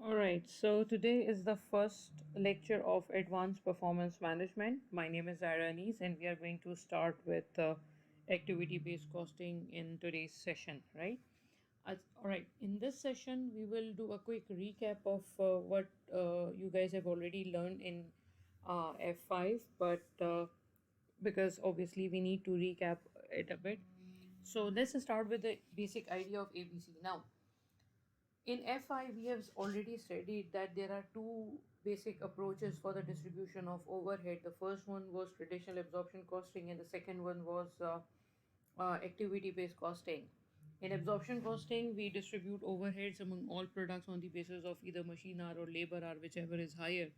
Alright, so today is the first lecture of Advanced Performance Management. My name is Aranis, and we are going to start with activity based costing in today's session, right? Alright, in this session, we will do a quick recap of what you guys have already learned in F5, but because obviously we need to recap it a bit. So let's start with the basic idea of ABC. Now, in FI, we have already studied that there are two basic approaches for the distribution of overhead. The first one was traditional absorption costing, and the second one was activity based costing. In absorption costing, we distribute overheads among all products on the basis of either machine hour or labor hour, whichever is higher.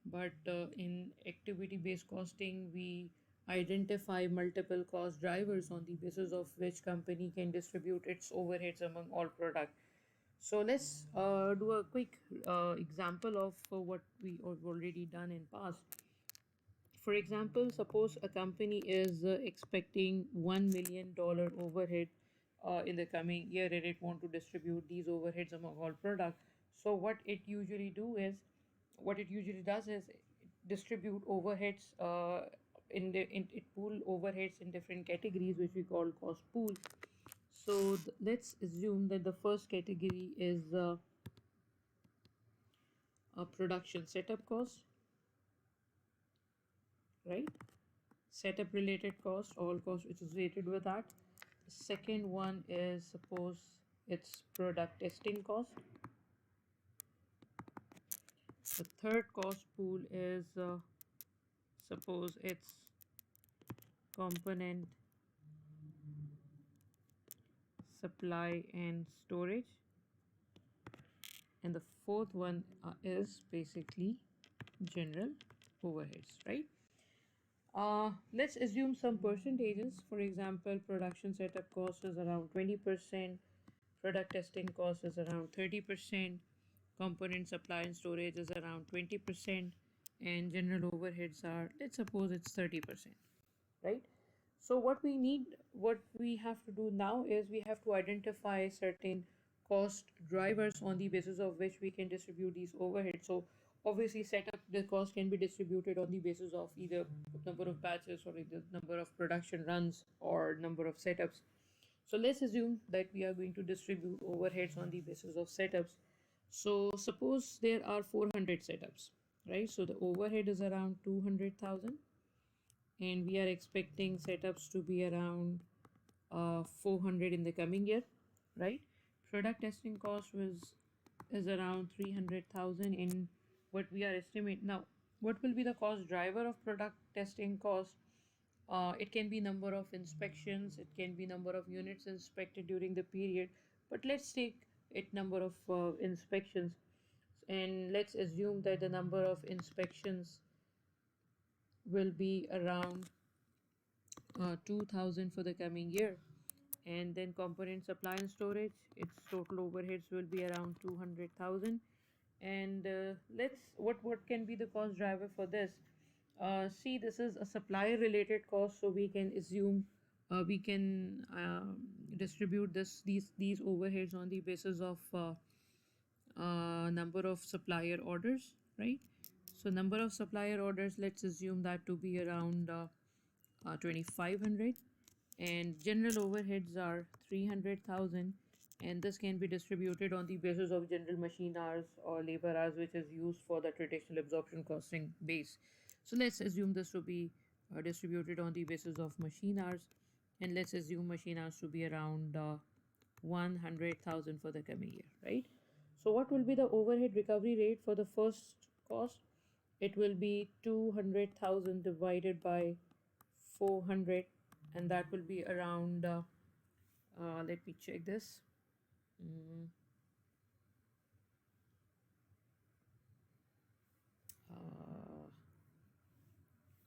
But in activity based costing, we identify multiple cost drivers on the basis of which company can distribute its overheads among all products. So let's do a quick example of what we have already done in past. For example, suppose a company is expecting $1 million overhead in the coming year, and it want to distribute these overheads among all products. So what it usually does is distribute overheads in it pool overheads in different categories, which we call cost pools. So let's assume that the first category is a production setup cost, right? Setup related cost, all cost which is related with that. The second one is, suppose it's product testing cost. The third cost pool is suppose it's component supply and storage, and the fourth one is basically general overheads, right? Let's assume some percentages. For example, production setup cost is around 20%, product testing cost is around 30%, component supply and storage is around 20%, and general overheads are, let's suppose it's 30%, right? So what we have to do now is we have to identify certain cost drivers on the basis of which we can distribute these overheads. So obviously setup the cost can be distributed on the basis of either number of batches or either number of production runs or number of setups. So let's assume that we are going to distribute overheads on the basis of setups. So suppose there are 400 setups, right? So the overhead is around 200,000, and we are expecting setups to be around 400 in the coming year, right? Product testing cost was is around 300,000 in what we are estimating now. What will be the cost driver of product testing cost? It can be number of inspections, it can be number of units inspected during the period, but let's take it number of inspections, and let's assume that the number of inspections will be around 2000 for the coming year. And then component supply and storage, its total overheads will be around 200,000. And let's what can be the cost driver for this? See, this is a supplier related cost, so we can assume we can distribute these overheads on the basis of number of supplier orders, right? So number of supplier orders, let's assume that to be around 2500, and general overheads are 300,000, and this can be distributed on the basis of general machine hours or labor hours, which is used for the traditional absorption costing base. So let's assume this to be distributed on the basis of machine hours, and let's assume machine hours to be around 100,000 for the coming year, right? So what will be the overhead recovery rate for the first cost? It will be 200,000 divided by 400, and that will be around let me check this. Mm,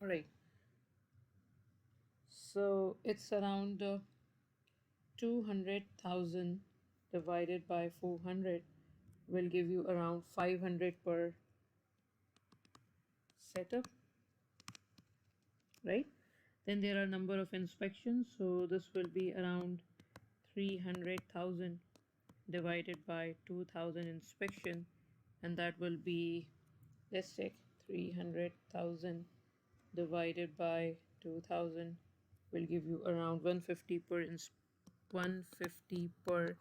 all right, so it's around 200,000 divided by 400 will give you around 500 per setup, right? Then there are number of inspections, so this will be around 300,000 divided by 2000 inspection, and that will be, let's take 300,000 divided by 2,000 will give you around 150 per 150 per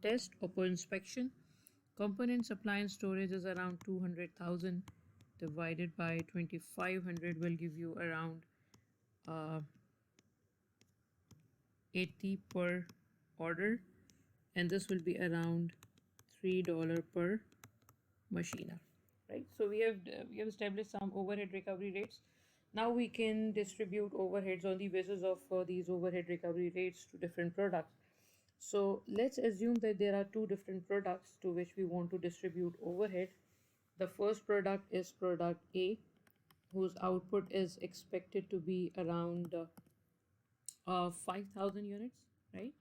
test or per inspection. Component supply and storage is around 200,000 divided by 2,500 will give you around uh, 80 per order, and this will be around $3 per machine hour, right? So we have established some overhead recovery rates. Now we can distribute overheads on the basis of these overhead recovery rates to different products. So let's assume that there are two different products to which we want to distribute overhead. The first product is product A, whose output is expected to be around 5,000 units, right?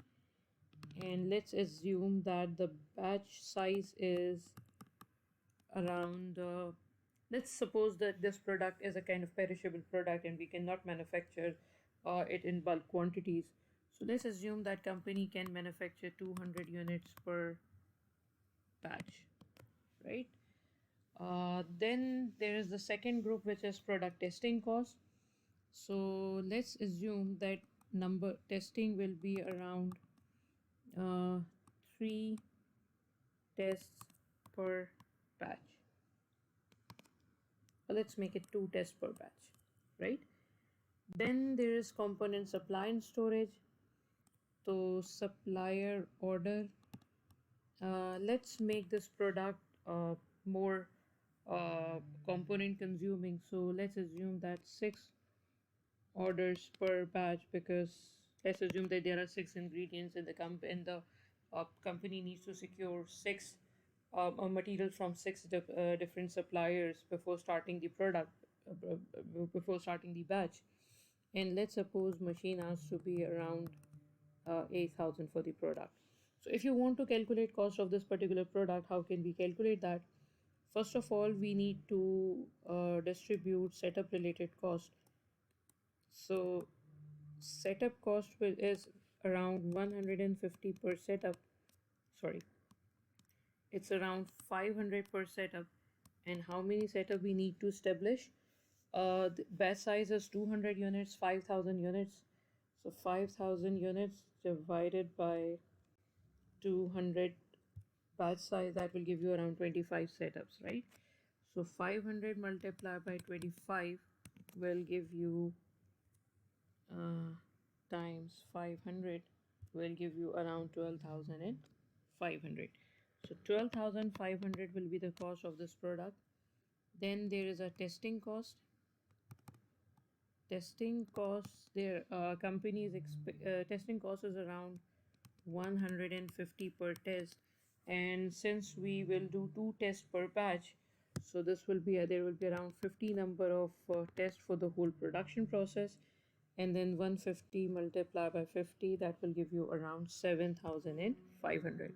And let's assume that the batch size is around, let's suppose that this product is a kind of perishable product and we cannot manufacture it in bulk quantities. So let's assume that company can manufacture 200 units per batch, right? Then there is the second group, which is product testing cost. So let's assume that number testing will be around 3 tests per batch. Let's make it 2 tests per batch, right? Then there is component supply and storage. So supplier order. Let's make this product more component consuming. So let's assume that 6 orders per batch, because let's assume that there are 6 ingredients in the company needs to secure 6 materials from 6 different suppliers before starting the product, before starting the batch. And let's suppose machine has to be around 8,000 for the product. So if you want to calculate cost of this particular product, how can we calculate that? First of all, we need to distribute setup related cost. So setup cost is around 150 per setup. Sorry, it's around 500 per setup. And how many setup we need to establish? The batch size is 200 units, 5,000 units. So 5,000 units divided by 200 batch size, that will give you around 25 setups, right? So 500 multiplied by 25 will give you times 500 will give you around 12,500. So 12,500 will be the cost of this product. Then there is a testing cost. Testing costs, their testing cost is around 150 per test, and since we will do 2 tests per batch, so this will be there will be around 50 number of tests for the whole production process, and then 150 multiplied by 50, that will give you around 7,500.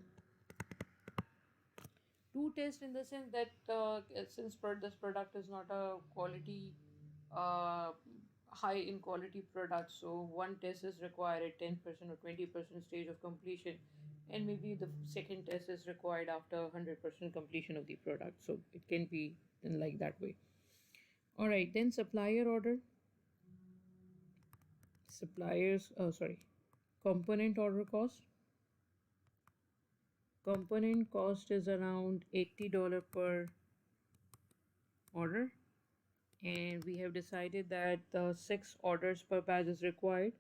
2 tests in the sense that since this product is not a quality uh, high in quality product, so 1 test is required at 10% or 20% stage of completion, and maybe the second test is required after 100% completion of the product. So it can be done like that way. All right, then supplier order. Component order cost. Component cost is around $80 per order, and we have decided that 6 orders per batch is required.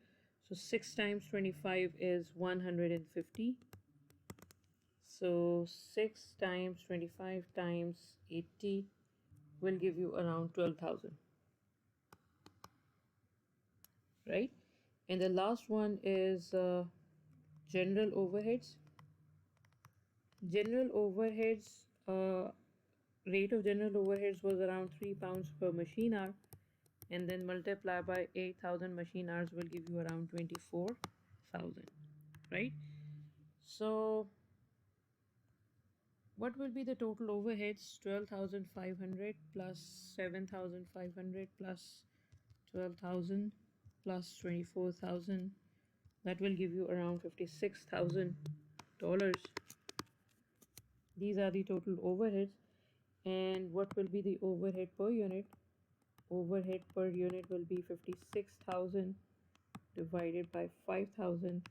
So 6 times 25 is 150. So 6 times 25 times 80 will give you around 12,000, right? And the last one is general overheads. General overheads, rate of general overheads was around £3 per machine hour, and then multiply by 8,000 machine hours will give you around 24,000, right? So what will be the total overheads? 12,500 plus 7,500 plus 12,000 plus 24,000, that will give you around $56,000, These are the total overheads. And what will be the overhead per unit? Overhead per unit will be 56,000 divided by 5,000.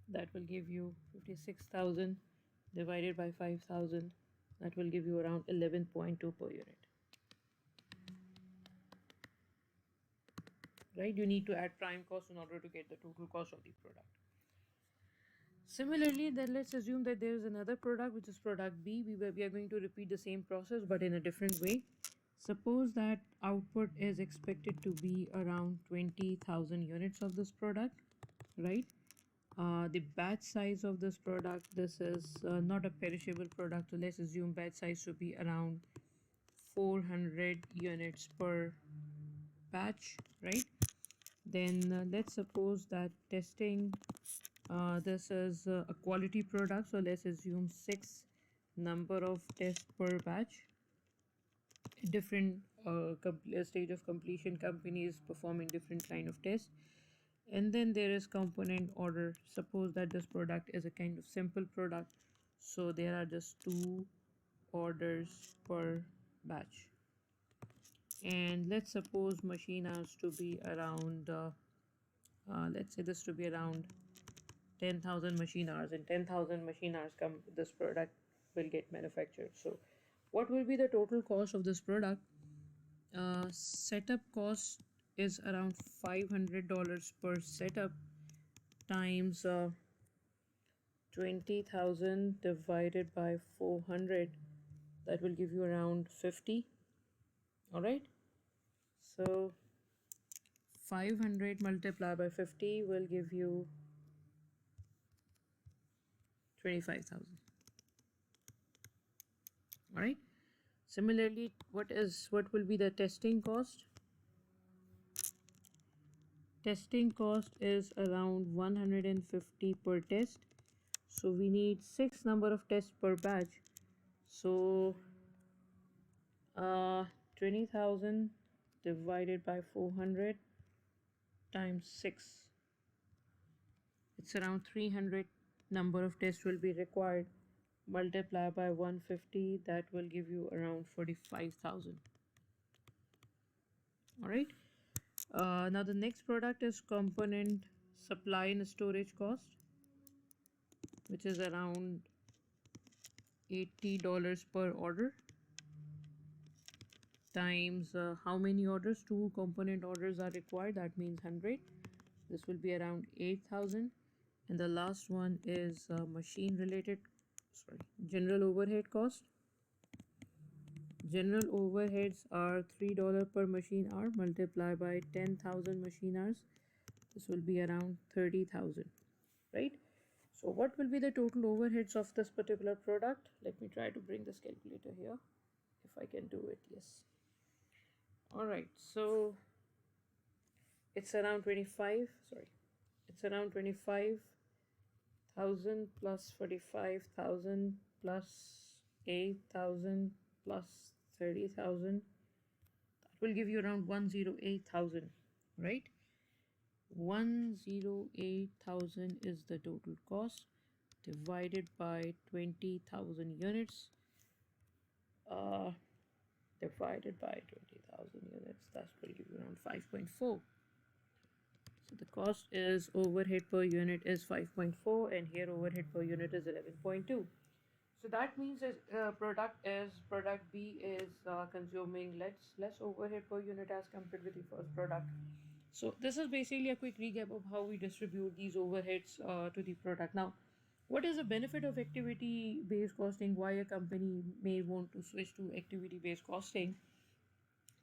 That will give you 56,000 divided by 5,000. That will give you around 11.2 per unit. Right? You need to add prime cost in order to get the total cost of the product. Similarly, then let's assume that there is another product, which is product B. We are going to repeat the same process but in a different way. Suppose that output is expected to be around 20,000 units of this product, right? The batch size of this product, this is not a perishable product, so let's assume batch size to be around 400 units per batch, right? Then let's suppose that testing, this is a quality product, so let's assume 6 number of tests per batch. Different stage of completion, companies performing different kind of tests. And then there is component order. Suppose that this product is a kind of simple product, so there are just 2 orders per batch. And let's suppose machine hours to be around let's say this to be around 10,000 machine hours. In 10,000 machine hours this product will get manufactured. So what will be the total cost of this product? Setup cost is around $500 per setup times 20,000 divided by 400. That will give you around 50. All right, so 500 multiplied by 50 will give you 25,000. All right, similarly, what will be the testing cost? Testing cost is around 150 per test, so we need 6 number of tests per batch. So 20,000 divided by 400 times 6, it's around 300 number of tests will be required. Multiply by 150, that will give you around 45,000. All right, now the next product is component supply and storage cost, which is around $80 per order times how many orders? 2 component orders are required, that means 100. This will be around 8,000. And the last one is general overhead cost. General overheads are $3 per machine hour multiplied by 10,000 machine hours. This will be around 30,000, right? So what will be the total overheads of this particular product? Let me try to bring this calculator here, if I can do it. Yes. All right, so it's around 25,000 plus 45,000 plus 8,000 plus 30,000. That will give you around 108,000, right? 108,000 is the total cost divided by 20,000 units. Divided by 20,000 units, that will give you around 5.4. So the cost is overhead per unit is 5.4, and here overhead per unit is 11.2. So that means product B is consuming less overhead per unit as compared with the first product. So this is basically a quick recap of how we distribute these overheads to the product. Now, what is the benefit of activity-based costing? Why a company may want to switch to activity-based costing?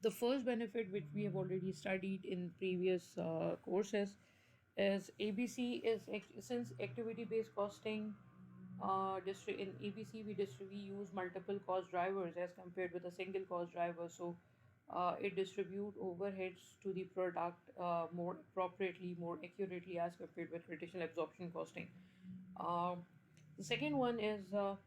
The first benefit, which we have already studied in previous courses, is ABC is since activity-based costing. In ABC we use multiple cost drivers as compared with a single cost driver. So it distribute overheads to the product more appropriately, more accurately as compared with traditional absorption costing. The second one is the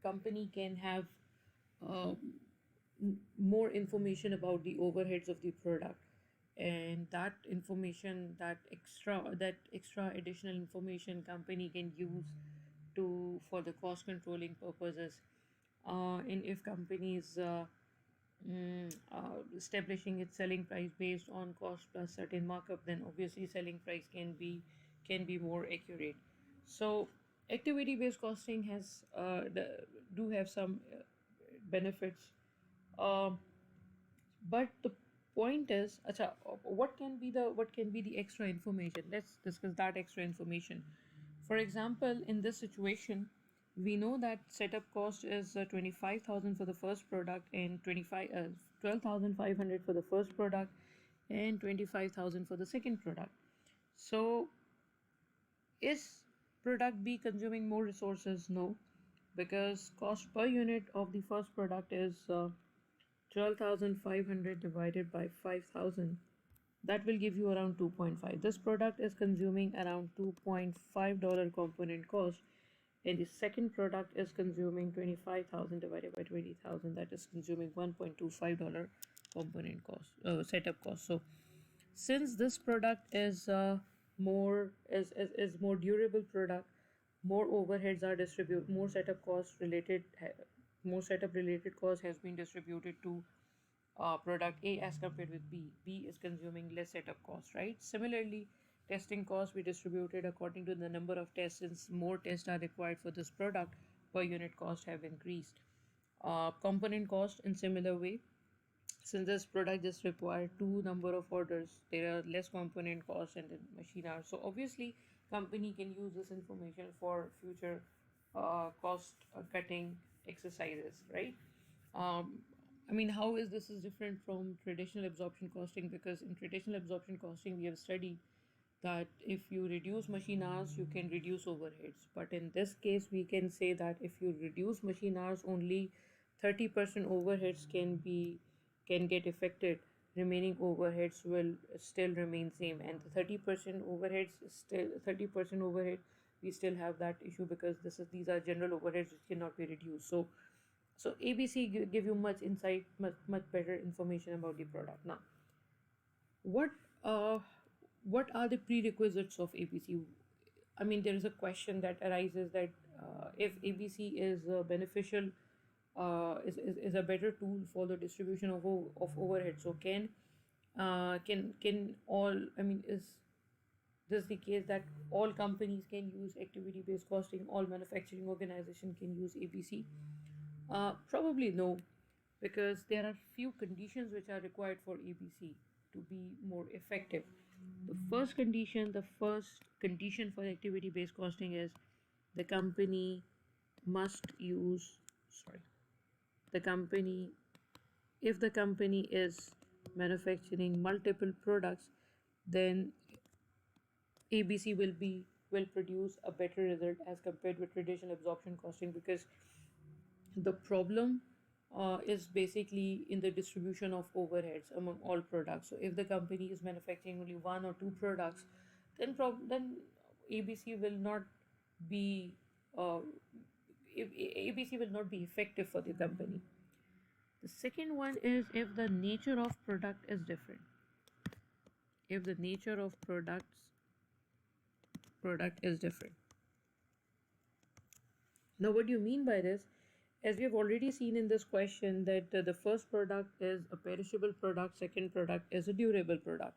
company can have uh, more information about the overheads of the product, and that information, that extra additional information company can use to for the cost controlling purposes. And if companies establishing its selling price based on cost plus certain markup, then obviously selling price can be more accurate. So activity based costing do have some benefits. um, but the point is, acha, what can be the extra information? Let's discuss that extra information. For example, in this situation, we know that setup cost is 25,000 for the first product and 12,500 for the first product and 25,000 for the second product. So is product B consuming more resources? No, because cost per unit of the first product is 12,500 divided by 5,000. That will give you around 2.5. This product is consuming around $2.5 component cost, and the second product is consuming 25,000 divided by 20,000. That is consuming $1.25 component cost, setup cost. So since this product is more durable product, more overheads are distributed, more setup related cost has been distributed to product A as compared with B. B is consuming less setup cost, right? Similarly, testing costs we distributed according to the number of tests. Since more tests are required for this product, per unit cost have increased. Component cost in similar way, since this product just require two number of orders, there are less component costs and the machine hours. So obviously company can use this information for future cost cutting exercises, right? um, I mean, how is this is different from traditional absorption costing? Because in traditional absorption costing we have studied that if you reduce machine hours, you can reduce overheads. But in this case, we can say that if you reduce machine hours, only 30% overheads can get affected. Remaining overheads will still remain same, and the 30% overheads still 30% overhead. We still have that issue because these are general overheads which cannot be reduced. So ABC give you much insight, much better information about the product. Now, what uh what are the prerequisites of ABC? I mean, there is a question that arises that if ABC is beneficial, is a better tool for the distribution of overhead. So can all, I mean, is this the case that all companies can use activity based costing? All manufacturing organization can use ABC? Probably no, because there are few conditions which are required for ABC to be more effective. The first condition for activity based costing is the company must use, sorry, the company, if the company is manufacturing multiple products, then ABC will produce a better result as compared with traditional absorption costing, because the problem is basically in the distribution of overheads among all products. So if the company is manufacturing only one or two products, then ABC will not be uh, ABC will not be effective for the company. The second one is if the nature of product is different. If the nature of product is different. Now, what do you mean by this? As we have already seen in this question, that the first product is a perishable product, second product is a durable product.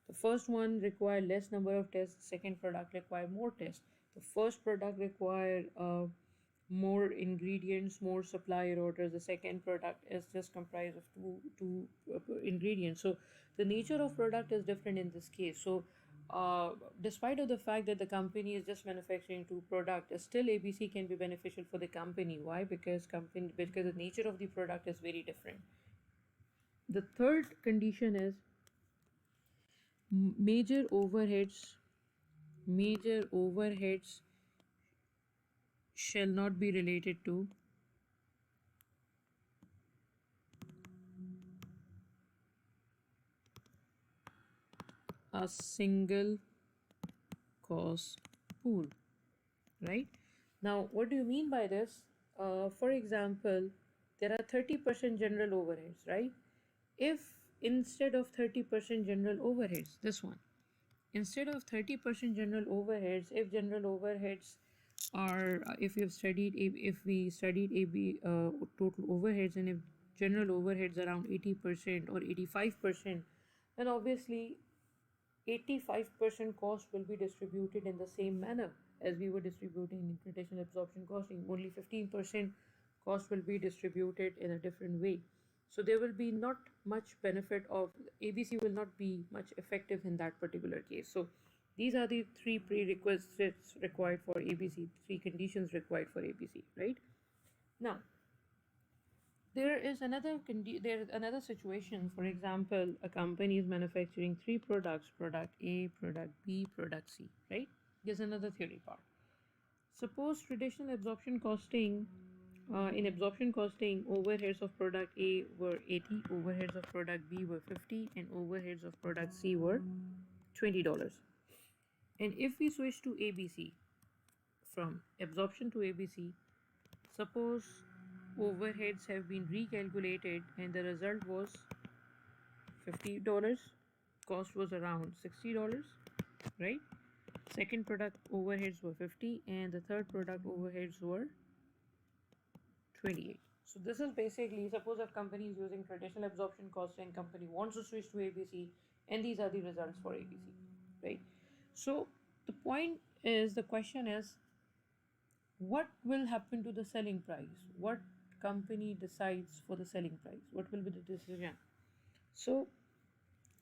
The first one require less number of tests, second product require more tests. The first product require more ingredients, more supplier orders. The second product is just comprised of two ingredients. So the nature of product is different in this case. So despite of the fact that the company is just manufacturing two products, still ABC can be beneficial for the company. Why? Because the nature of the product is very different. The third condition is major overheads shall not be related to a single cost pool, right? Now, what do you mean by this? For example, there are 30% general overheads, right? If instead of 30% general overheads, this one, instead of 30% general overheads, if general overheads are, if you've studied, if we studied AB total overheads, and if general overheads around 80% or 85%, then obviously 85% cost will be distributed in the same manner as we were distributing in traditional absorption costing. Only 15% cost will be distributed in a different way. So there will be not much benefit of ABC, will not be much effective in that particular case. So these are the three prerequisites required for ABC, three conditions required for ABC, right? Now, there is another situation. For example, a company is manufacturing three products: product A, product B, product C, right? There's another theory part. Suppose traditional absorption costing, in absorption costing, overheads of product A were 80, overheads of product B were 50, and overheads of product C were $20. And if we switch to ABC, from absorption to ABC, suppose overheads have been recalculated and the result was $50, cost was around $60, right? Second product overheads were 50 and the third product overheads were 28. So this is basically, suppose a company is using traditional absorption costing, company wants to switch to ABC, and these are the results for ABC, right? So the point is, the question is, what will happen to the selling price? What company decides for the selling price? What will be the decision? So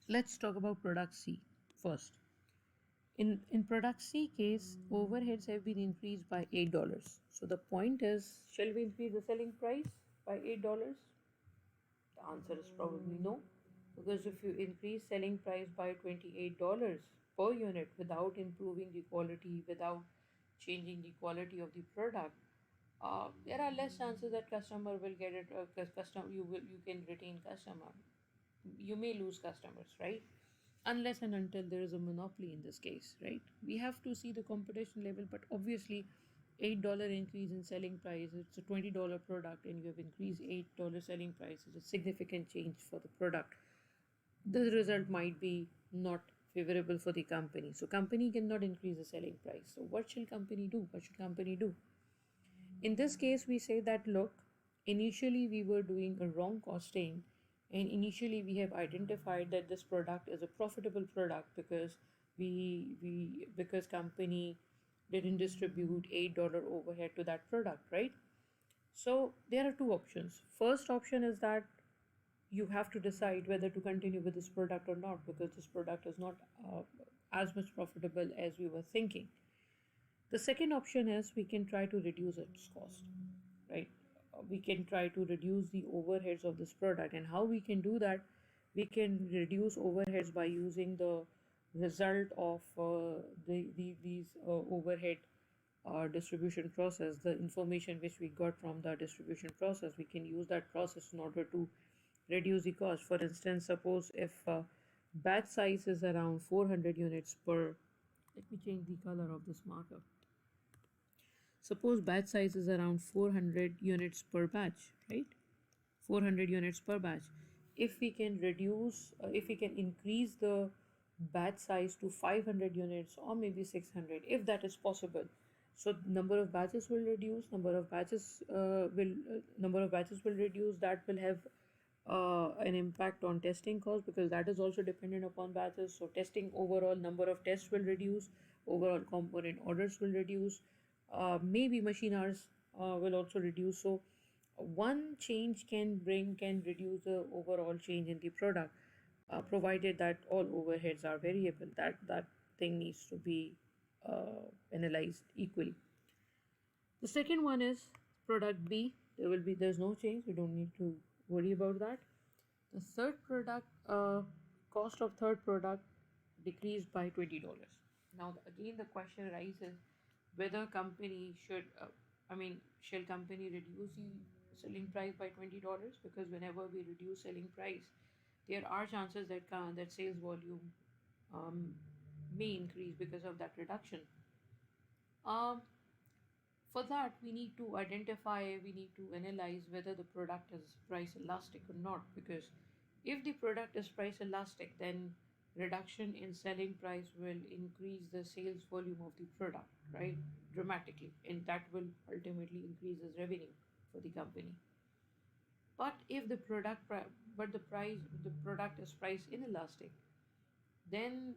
let's talk about product C first. In product C case, overheads have been increased by $8. So the point is, shall we increase the selling price by $8? The answer is probably no, because if you increase selling price by $28 per unit without improving the quality, without changing the quality of the product, there are less chances that customer will get it. You can retain customer. You may lose customers, right? Unless and until there is a monopoly in this case, right? We have to see the competition level, but obviously $8 increase in selling price, it's a $20 product and you have increased $8 selling price, it's a significant change for the product. The result might be not favorable for the company. So company cannot increase the selling price. So what shall company do? What should company do? In this case, we say that, look, initially we were doing a wrong costing, and initially we have identified that this product is a profitable product because because company didn't distribute $8 overhead to that product, right? So there are two options. First option is that you have to decide whether to continue with this product or not, because this product is not as much profitable as we were thinking. The second option is we can try to reduce its cost, right? We can try to reduce the overheads of this product. And how we can do that? We can reduce overheads by using the result of these overhead distribution process, the information which we got from the distribution process. We can use that process in order to reduce the cost. For instance, suppose if batch size is around 400 units per, let me change the color of this marker. Suppose batch size is around 400 units per batch, right? 400 units per batch. If we can reduce, if we can increase the batch size to 500 units or maybe 600, if that is possible, so number of batches will reduce, number of batches will reduce. That will have an impact on testing cost, because that is also dependent upon batches. So testing, overall number of tests will reduce, overall component orders will reduce, maybe machine hours will also reduce. So one change can reduce the overall change in the product, provided that all overheads are variable. That thing needs to be analyzed equally. The second one is product B. There's no change, we don't need to worry about that. The third product, cost of third product decreased by $20. Now again the question arises whether company should shall company reduce the selling price by $20? Because whenever we reduce selling price, there are chances that that sales volume may increase because of that reduction. For that, we need to identify, we need to analyze whether the product is price elastic or not, because If the product is price elastic, then reduction in selling price will increase the sales volume of the product, right? Dramatically, and that will ultimately increase its revenue for the company. But if the the product is price inelastic, then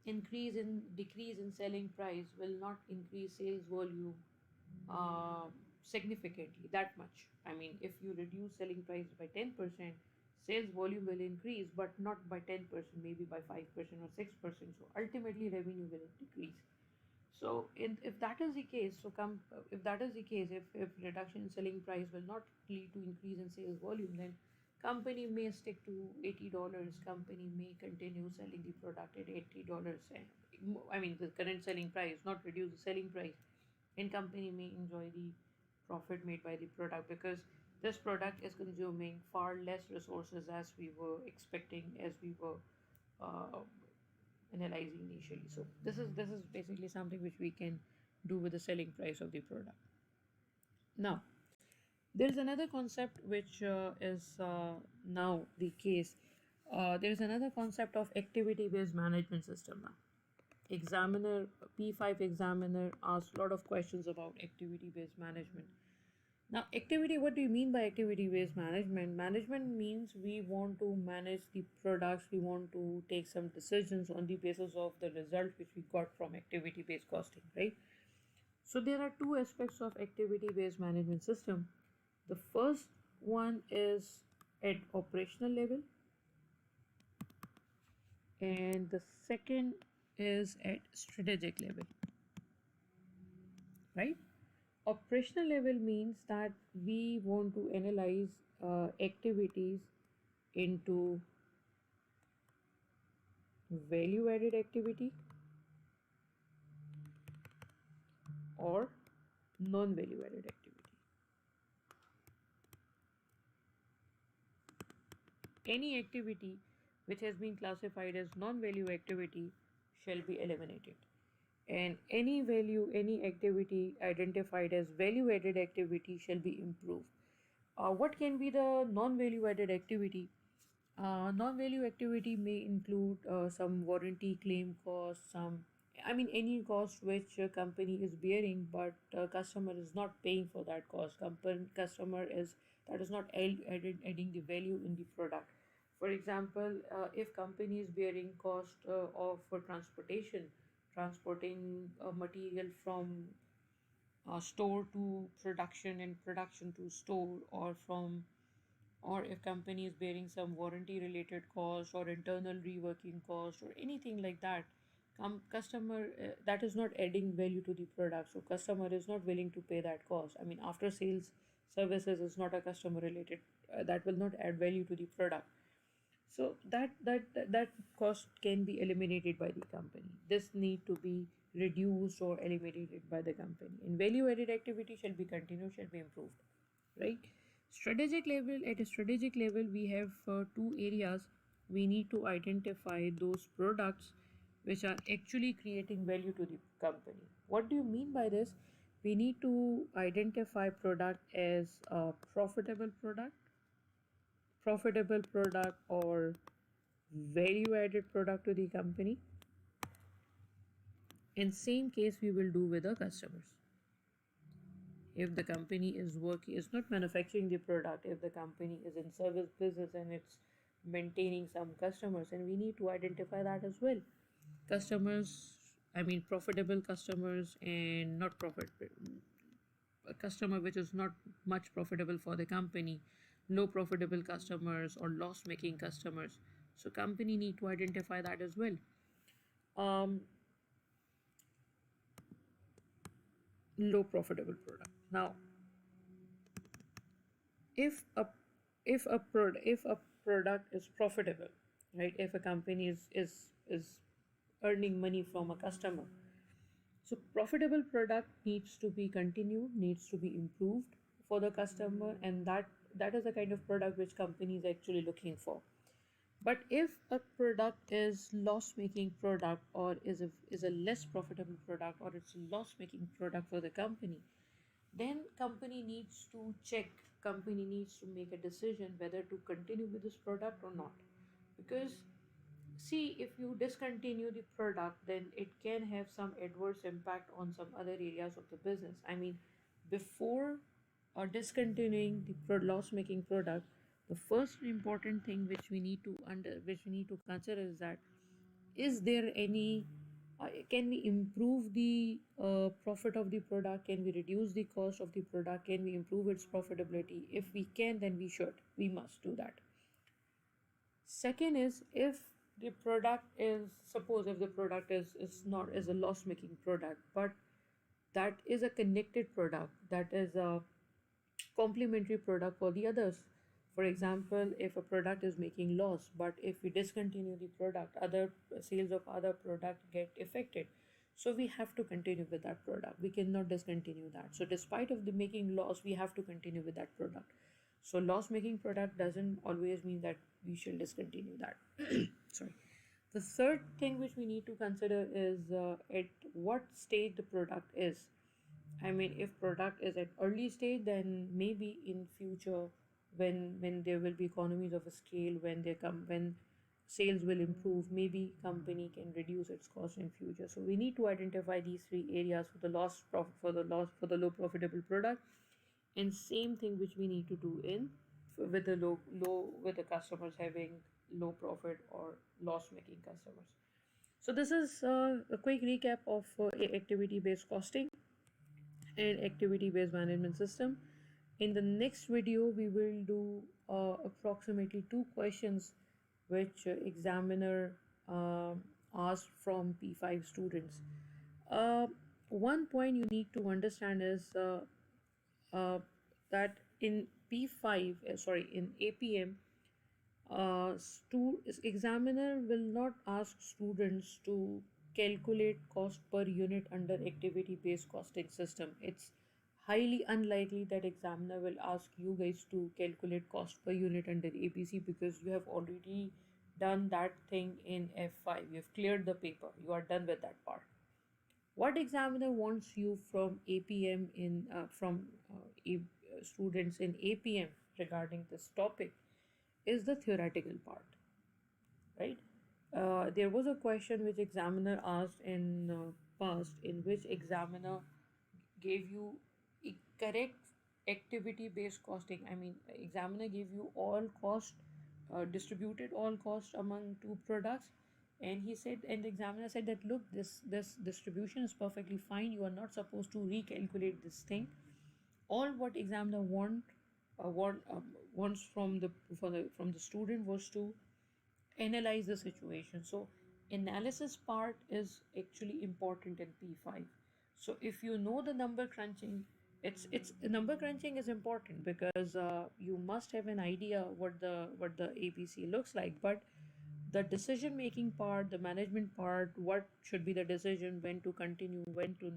decrease in selling price will not increase sales volume uh, significantly that much. I mean, if you reduce selling price by 10%, sales volume will increase, but not by 10%, maybe by 5% or 6%. So ultimately, revenue will decrease. So, if that is the case, if that is the case, if reduction in selling price will not lead to increase in sales volume, then company may stick to $80. Company may continue selling the product at $80. And I mean, the current selling price, not reduce the selling price, and company may enjoy the profit made by the product because this product is consuming far less resources as we were expecting, as we were uh, analyzing initially. So this is basically something which we can do with the selling price of the product. Now, there is another concept which is now the case. There is another concept of activity-based management system now. Examiner P5 examiner asks a lot of questions about activity-based management. Now, activity, what do you mean by activity-based management? Management means we want to manage the products, we want to take some decisions on the basis of the result which we got from activity-based costing, right? So there are two aspects of activity-based management system. The first one is at operational level, and the second is at strategic level, right? Operational level means that we want to analyze activities into value added activity or non value added activity. Any activity which has been classified as non value activity shall be eliminated, and any activity identified as value added activity shall be improved. What can be the non value added activity? Non value activity may include some warranty claim costs, I mean, any cost which a company is bearing, but customer is not paying for that cost. Customer is that is not adding the value in the product. For example, if company is bearing cost of for transporting material from store to production and production to store, or if company is bearing some warranty related cost or internal reworking cost or anything like that, customer that is not adding value to the product, so customer is not willing to pay that cost. I mean, after sales services is not a customer related, that will not add value to the product. So that cost can be eliminated by the company. This need to be reduced or eliminated by the company, and value added activity shall be continued, shall be improved, right? Strategic level, at a strategic level we have two areas. We need to identify those products which are actually creating value to the company. What do you mean by this? We need to identify product as a profitable product or value added product to the company. In same case we will do with the customers. If the company is not manufacturing the product, if the company is in service business and it's maintaining some customers, and we need to identify that as well. Customers, I mean, profitable customers and not profit, a customer which is not much profitable for the company, low profitable customers or loss making customers. So company need to identify that as well. um, Low profitable product. Now, if a if a product is profitable, right? If a company is earning money from a customer, so profitable product needs to be continued, needs to be improved for the customer, and that is the kind of product which company is actually looking for. But if a product is loss making product, or is a less profitable product, or it's a loss making product for the company, then company needs to check, company needs to make a decision whether to continue with this product or not. Because see, if you discontinue the product, then it can have some adverse impact on some other areas of the business. I mean, before discontinuing the loss making product, the first important thing which we need to consider is that, is there any can we improve the profit of the product, can we reduce the cost of the product, can we improve its profitability? If we can, then we must do that. Second is, if the product is, suppose if the product is not is a loss making product, but that is a connected product, that is a complementary product for the others. For example, if a product is making loss, but if we discontinue the product, other sales of other product get affected. So we have to continue with that product. We cannot discontinue that. So despite of the making loss, we have to continue with that product. So loss making product doesn't always mean that we shall discontinue that. Sorry. The third thing which we need to consider is at what stage the product is. I mean, if product is at early stage, then maybe in future, when there will be economies of a scale, when sales will improve, maybe company can reduce its cost in future. So we need to identify these three areas for the for the low profitable product, and same thing which we need to do in with the low with the customers having low profit or loss making customers. So this is a quick recap of activity based costing and activity based management system. In the next video, we will do approximately 2 questions which examiner asked from P5 students. One point you need to understand is that in P5, sorry, in APM, examiner will not ask students to calculate cost per unit under activity based costing system. It's highly unlikely that examiner will ask you guys to calculate cost per unit under APC, because you have already done that thing in F5. You've cleared the paper, you are done with that part. What examiner wants you from APM in students in APM regarding this topic is the theoretical part, right? There was a question which examiner asked in past, in which examiner gave you a correct activity based costing. I mean, examiner gave you all cost, distributed all cost among two products, and he said, and the examiner said that, look, this distribution is perfectly fine, you are not supposed to recalculate this thing. All what examiner wants from the student was to analyze the situation. So analysis part is actually important in P5. So if you know the number crunching, it's number crunching is important, because you must have an idea what the APC looks like. But the decision making part, the management part, what should be the decision, when to continue, when to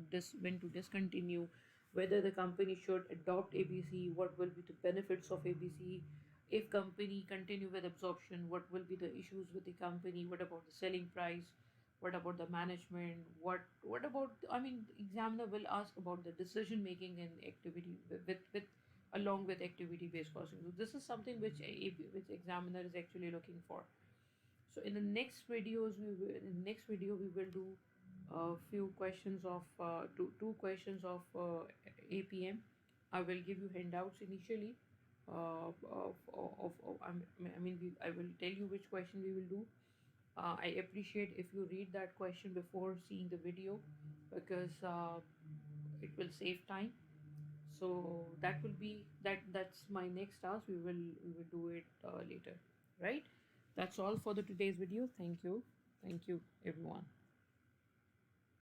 discontinue, whether the company should adopt APC, what will be the benefits of APC, if company continue with absorption, what will be the issues with the company, what about the selling price, what about the management, what about, I mean, examiner will ask about the decision making and activity with along with activity based costing. So this is something which examiner is actually looking for. So in the next video we will do a few questions of two questions of APM. I will give you handouts initially. I will tell you which question we will do. I appreciate if you read that question before seeing the video, because it will save time. So that will be that's my next task. We will do it later, right? That's all for the today's video. Thank you everyone.